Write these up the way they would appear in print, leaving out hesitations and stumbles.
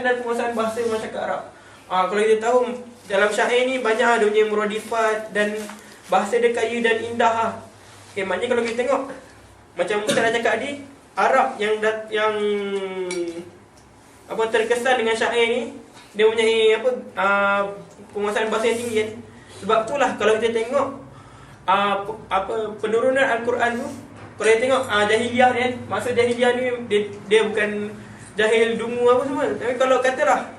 dan penguasaan bahasa masyarakat Arab. Kalau kita tahu dalam syair ni banyak dia punya muradifat dan bahasa dia kaya dan indah. Maknanya kalau kita tengok macam Ustaz dah cakap tadi, Arab yang terkesan dengan syair ni, dia mempunyai penguasaan bahasa yang tinggi kan. Sebab itulah kalau kita tengok penurunan Al-Quran tu, kalau kita tengok jahiliah ni kan, masa jahiliah ni dia bukan jahil dungu apa semua. Tapi kalau katalah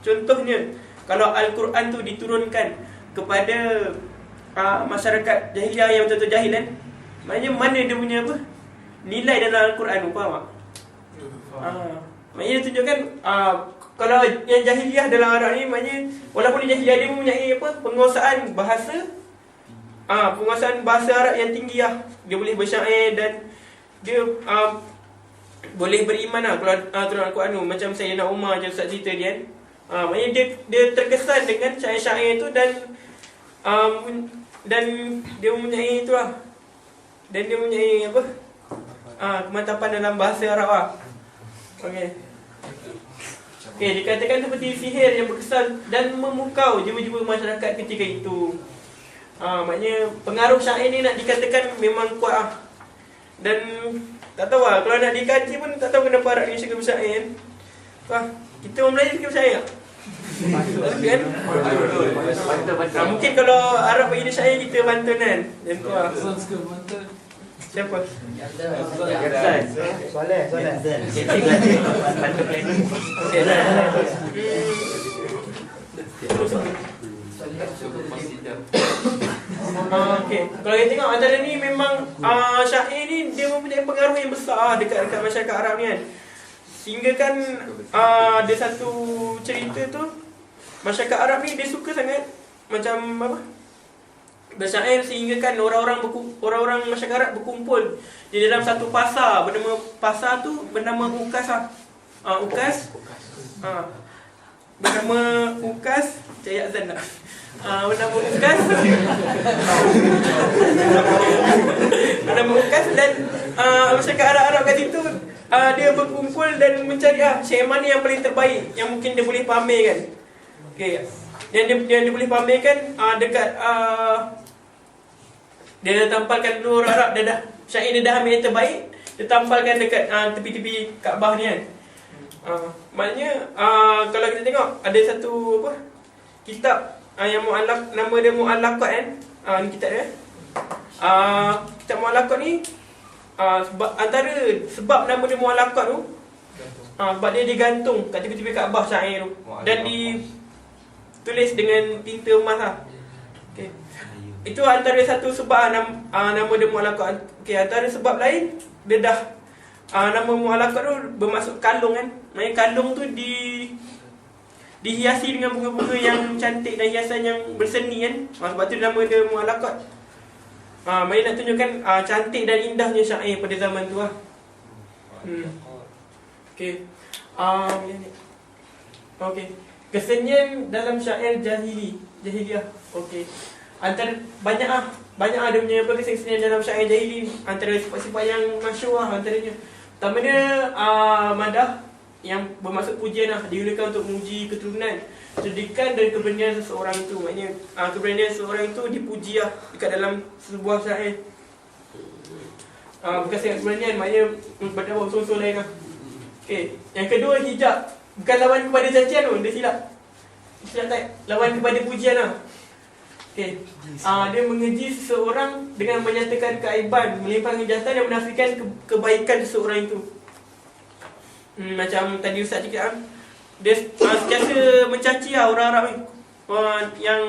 contohnya kalau Al-Quran tu diturunkan kepada masyarakat jahiliah yang betul-betul jahil kan, maknanya mana dia punya nilai dalam Al-Quran tu, faham tak? Maknanya dia tunjukkan kalau yang jahiliah dalam Arab ni, maknanya walaupun dia jahiliah, dia mempunyai penguasaan bahasa, penguasaan bahasa Arab yang tinggi lah. Dia boleh bersyair dan dia boleh beriman lah kalau turun Al-Quran tu. Macam Sayyidina Umar je Ustaz cerita dia kan. Maknanya dia terkesan dengan syair-syair tu dan dia mempunyai tu lah. Dan dia mempunyai kemantapan dalam bahasa Arab lah. Okey, dikatakan seperti sihir yang berkesan dan memukau jiwa-jiwa masyarakat ketika itu. Maknanya pengaruh syair ni nak dikatakan memang kuat lah. Dan tak tahu lah, kalau nak dikaji pun tak tahu kenapa Arab ni suka bersyair kan. Kita orang Melayu suka bersyair tak? Kan? Mungkin kalau Arab bagi dia syair, kita pantun kan. Macam tu lah. Siapa? Soleh. Okey, kalau kita tengok antara ni memang syair ni dia mempunyai pengaruh yang besar dekat masyarakat Arab ni kan. Sehingga kan ada satu cerita tu, masyarakat Arab ni dia suka sangat macam bersyair, sehingga kan orang-orang masyarakat Arab berkumpul di dalam satu pasar bernama Ukas lah. Bernama Ukas, Cahaya Azan tak? Bernama Ukas. Bernama Ukas dan masyarakat Arab kat situ dia berkumpul dan mencari syair mana yang paling terbaik yang mungkin dia boleh pamerkan. Okey. Yang dia boleh pamerkan dekat dia dah tampalkan dulu orang Arab, syair dia dah ambil yang terbaik, dia tampalkan dekat tepi-tepi Kaabah ni kan. Maknanya kalau kita tengok ada satu kitab yang mu'allaq, nama dia Mu'allaqat kan. Ni kitab dia. Kitab Mu'allaqat ni sebab nama dia Mu'allaqat tu, sebab dia digantung kat tepi-tepi Kaabah syair tu dan ditulis dengan tinta emas lah. Okay. Itu antara satu sebab nama dia Mu'allaqat. Okay, antara sebab lain, dia dah nama Mu'allaqat tu bermaksud kalung kan. Maksudnya kalung tu dihiasi dengan bunga-bunga yang cantik dan hiasan yang berseni kan. Sebab tu nama dia Mu'allaqat. Maksudnya nak tunjukkan cantik dan indahnya syair pada zaman tu lah. Okay. Okay. Kesenian dalam syair jahiliyah. Okay. Antara banyak dia punya kesenian dalam syair jahili. Antara sifat-sifat yang masyhur lah antaranya. Pertama dia madah yang bermaksud pujian lah, digunakan untuk memuji keturunan, cerdikan dan keberanian seseorang itu. Maknanya keberanian seseorang itu dipuji lah dekat dalam sebuah syair. Bukan sangat keberanian, maknanya berdampak unsur-unsur lain lah. Okay. Yang kedua, hijab. Bukan lawan kepada cacian tu, dia silap tak? Lawan kepada pujian lah. Okay. Dia mengeji seseorang dengan menyatakan keaiban, melimpahkan kejahatan dan menafikan kebaikan seseorang itu. Macam tadi Ustaz cakap, dia sentiasa mencaci lah orang Arab ni. Yang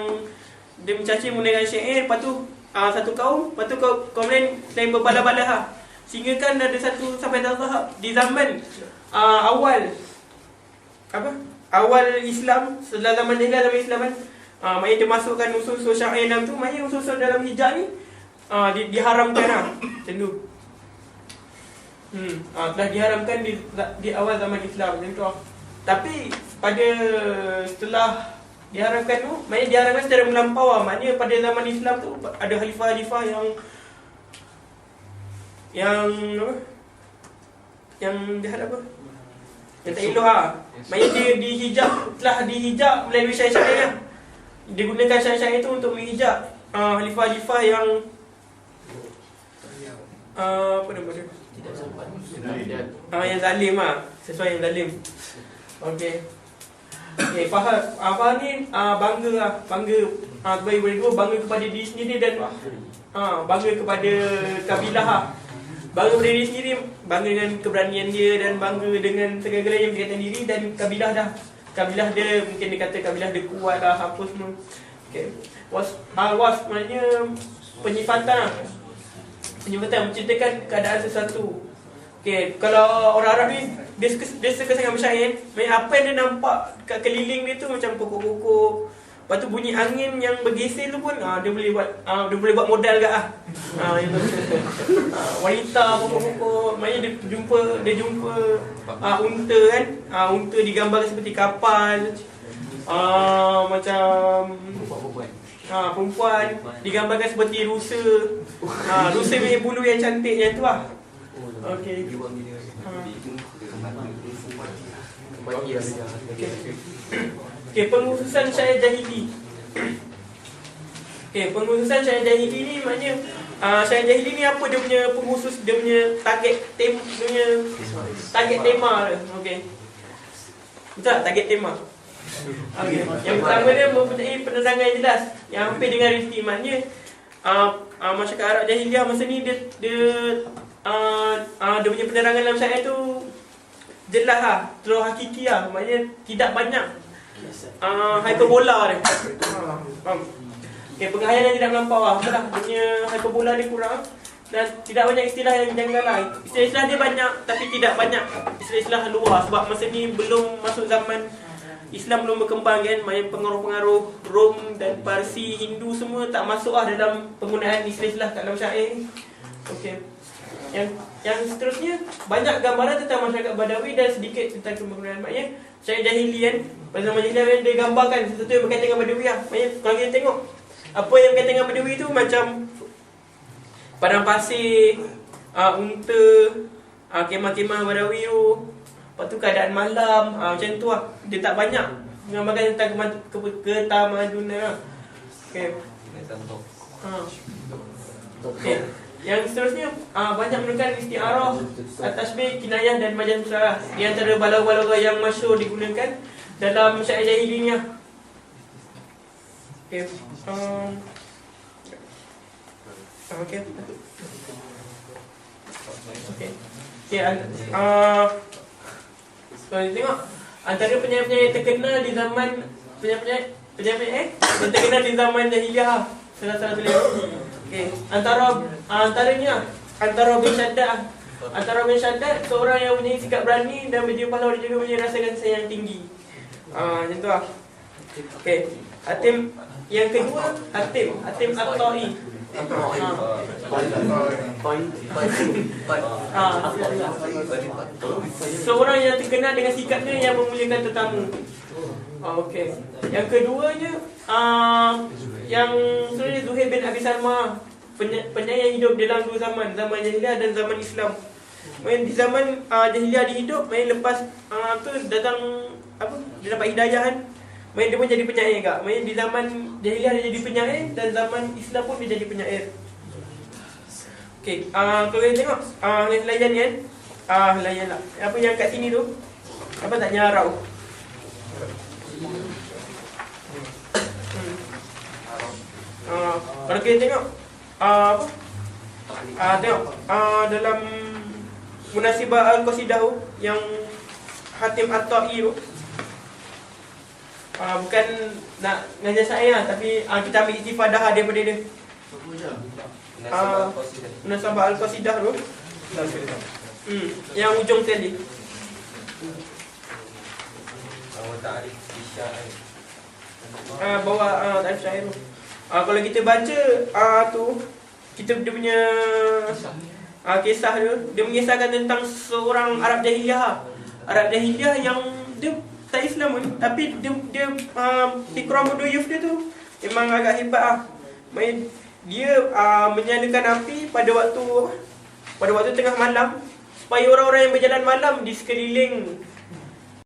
dia mencaci menggunakan syair, lepas tu satu kaum, lepas tu kaum lain selain berbalah-balah lah. Sehingga kan ada satu sampai tahap di zaman awal Islam, setelah zaman jahiliah, zaman Islam kan, maknanya dia masukkan unsur-unsur syair dalam tu. Maknanya unsur-unsur dalam hijab ni diharamkan lah. Macam tu. Telah diharamkan di awal zaman Islam. Macam tu lah. Tapi setelah diharamkan tu, maknanya diharamkan secara melampau lah. Maknanya pada zaman Islam tu ada khalifah-khalifah yang jahat Yang tak elok Maksudnya dia dihijab, telah dihijab melalui syair-syair lah. Dia gunakan syair-syair itu untuk menghijab khalifah-khalifah yang apa nama dia? Yang zalim sesuai yang zalim. Okey. Fahad ni bangga bangga kepada diri sendiri dan bangga kepada kabilah bangga kepada diri sendiri, bangga dengan keberanian dia dan bangga dengan segala-galanya yang berkaitan diri dan kabilah dia mungkin dia kata kabilah dia kuat lah apa semua. Okey. Was maknanya penyifatan menceritakan keadaan sesuatu. Okey, kalau orang Arab ni dia suka sangat bersyair. Apa yang dia nampak kat keliling dia tu macam pokok-pokok. Lepas tu bunyi angin yang bergeser tu pun dia boleh buat modal gak wanita pokok-pokok. Maknanya dia jumpa unta kan. Unta digambarkan seperti kapal. Macam perempuan digambarkan seperti rusa. Rusa punya bulu yang cantik yang tu lah. Okey. Okey, pengkhususan syair jahili. Pengkhususan syair jahili ni maknanya syair jahili ni apa dia punya pengkhusus, dia punya target tema dia. Okey. Betul tak target tema? Okey. Yang pertama dia mempunyai penerangan yang jelas yang hampir dengan realiti. Maknanya masyarakat Arab jahiliah masa ni dia punya penerangan dalam syair tu jelas terus hakiki maknanya tidak banyak hyperbola dia. Okey, penghayatan tidak melampau betul lah. Punya hyperbola dia kurang dan tidak banyak istilah yang janggal Istilah dia banyak tapi tidak banyak istilah luar sebab masa ni belum masuk zaman Islam, belum berkembang kan. Maknanya pengaruh-pengaruh Rom dan Parsi, Hindu semua tak masuk dalam penggunaan istilah kat dalam syair. Okey. Yang seterusnya banyak gambaran tentang masyarakat Badawi dan sedikit tentang penggunaan. Maknanya syair jahili kan, pada zaman jahiliah dia gambarkan sesuatu yang berkaitan dengan Badawi Maknanya kalau kita tengok apa yang berkaitan dengan Badawi tu macam padang pasir, unta, kemah-kemah Badawi tu. Lepas tu keadaan malam, macam tu Dia tak banyak menggambarkan tentang ketamadunan. Okey. Okey. Yang seterusnya banyak menunjukkan istiarah, at-tashbih, kinayah dan majaz musyawarah. Di antara balagha-balagha yang masyhur digunakan dalam syair jahili ni. Okey. Okey. Okey. Okey, tengok antara penyair-penyair terkenal di zaman penyair yang terkenal di zaman jahiliah. Salah-salah tulis. Okey, antaranya Antara bin Shaddad. Antara bin Shaddad seorang yang punya sikap berani dan berjiwa pahlawan, dia juga punya rasa kasih sayang tinggi. Macam tu Okey. Hatim yang kedua, Hatim At-Ta'i. Seorang yang terkenal dengan sikapnya yang memuliakan tetamu. Okey. Yang keduanya yang sebenarnya Zuhair bin Abi Salma, penyair yang hidup dalam dua zaman, zaman jahiliah dan zaman Islam. Di zaman jahiliah dia hidup, lepas tu datang dia dapat hidayah kan. Dia pun jadi penyair kak. Di zaman jahiliah dia jadi penyair dan zaman Islam pun dia jadi penyair. Okey, kalau kita tengok helaian ni kan. Helaian lah. Apa yang kat sini tu? Apa tak nyarau? Kalau kita tengok tengok dalam Munasibah Al-Qasidah yang Hatim At-Ta'i tu, bukan nak ngajar saya tapi kita ambil istifadah daripada dia. Munasabah Al-Qasidah tu, yang ujung sekali. Bawa tarikh syair tu. Kalau kita baca dia punya kisah dia mengisahkan tentang seorang Arab jahiliah yang dia tak Islam pun, tapi dia ikram duyuf dia tu memang agak hebat Dia menyalakan api pada waktu tengah malam supaya orang-orang yang berjalan malam di sekeliling